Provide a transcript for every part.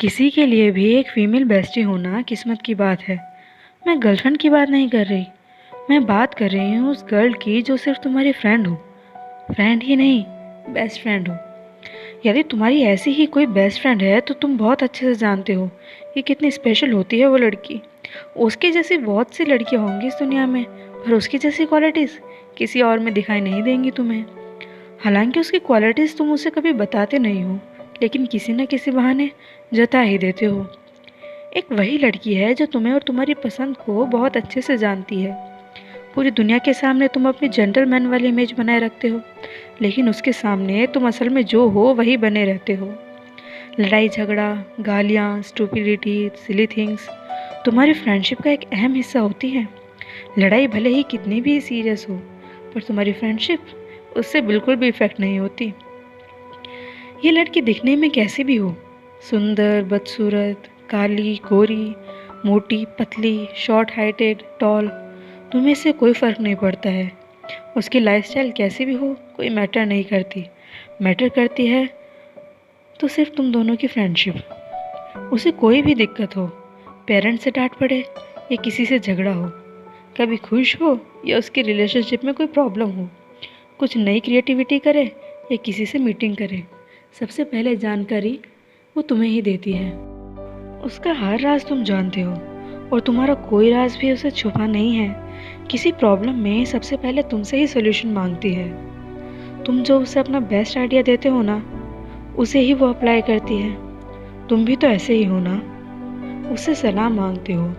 किसी के लिए भी एक फीमेल बेस्टी होना किस्मत की बात है। मैं गर्लफ्रेंड की बात नहीं कर रही। मैं बात कर रही हूँ उस गर्ल की जो सिर्फ तुम्हारी फ्रेंड हो। फ्रेंड ही नहीं, बेस्ट फ्रेंड हो। यदि तुम्हारी ऐसी ही कोई बेस्ट फ्रेंड है तो तुम बहुत अच्छे से जानते हो कि कितनी स्पेशल होती है वो लड़की। उसके जैसी बहुत सी लड़कियाँ होंगी इस दुनिया में, पर उसकी जैसी क्वालिटीज़ किसी और में दिखाई नहीं देंगी तुम्हें। हालांकि उसकी क्वालिटीज़ तुम उसे कभी बताते नहीं हो, लेकिन किसी न किसी बहाने जता ही देते हो। एक वही लड़की है जो तुम्हें और तुम्हारी पसंद को बहुत अच्छे से जानती है। पूरी दुनिया के सामने तुम अपनी जेंटलमैन वाली इमेज बनाए रखते हो, लेकिन उसके सामने तुम असल में जो हो वही बने रहते हो। लड़ाई झगड़ा, गालियाँ, स्टूपिडिटी, सिली थिंग्स तुम्हारी फ्रेंडशिप का एक अहम हिस्सा होती है। लड़ाई भले ही कितनी भी सीरियस हो, पर तुम्हारी फ्रेंडशिप उससे बिल्कुल भी इफेक्ट नहीं होती। ये लड़की दिखने में कैसी भी हो, सुंदर, बदसूरत, काली, गोरी, मोटी, पतली, शॉर्ट हाइटेड, टॉल, तुम्हें इससे कोई फ़र्क नहीं पड़ता है। उसकी लाइफस्टाइल कैसी भी हो, कोई मैटर नहीं करती। मैटर करती है तो सिर्फ तुम दोनों की फ्रेंडशिप। उसे कोई भी दिक्कत हो, पेरेंट्स से डांट पड़े या किसी से झगड़ा हो, कभी खुश हो या उसकी रिलेशनशिप में कोई प्रॉब्लम हो, कुछ नई क्रिएटिविटी करे या किसी से मीटिंग करे, सबसे पहले जानकारी वो तुम्हें ही देती है। उसका हर राज तुम जानते हो और तुम्हारा कोई राज भी उसे छुपा नहीं है। किसी प्रॉब्लम में सबसे पहले तुमसे ही सोल्यूशन मांगती है। तुम जो उसे अपना बेस्ट आइडिया देते हो ना, उसे ही वो अप्लाई करती है। तुम भी तो ऐसे ही हो ना, उससे सलाह मांगते हो,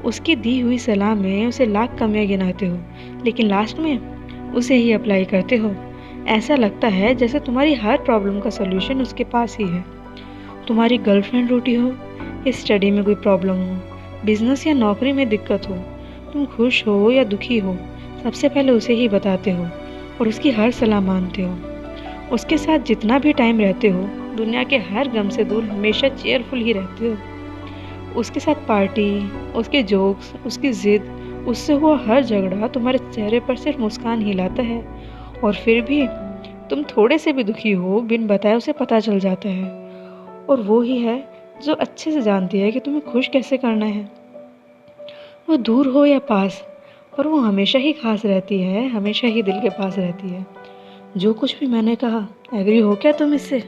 उसकी दी हुई सलाह में उसे लाख कमियां गिनाते हो, लेकिन लास्ट में उसे ही अप्लाई करते हो। ऐसा लगता है जैसे तुम्हारी हर प्रॉब्लम का सोल्यूशन उसके पास ही है। तुम्हारी गर्लफ्रेंड रूठी हो या स्टडी में कोई प्रॉब्लम हो, बिजनेस या नौकरी में दिक्कत हो, तुम खुश हो या दुखी हो, सबसे पहले उसे ही बताते हो और उसकी हर सलाह मानते हो। उसके साथ जितना भी टाइम रहते हो, दुनिया के हर गम से दूर हमेशा चेयरफुल ही रहते हो। उसके साथ पार्टी, उसके जोक्स, उसकी ज़िद, उससे हुआ हर झगड़ा तुम्हारे चेहरे पर सिर्फ मुस्कान ही लाता है। और फिर भी तुम थोड़े से भी दुखी हो, बिन बताए उसे पता चल जाता है। और वो ही है जो अच्छे से जानती है कि तुम्हें खुश कैसे करना है। वो दूर हो या पास, पर वो हमेशा ही खास रहती है, हमेशा ही दिल के पास रहती है। जो कुछ भी मैंने कहा, एग्री हो क्या तुम इससे?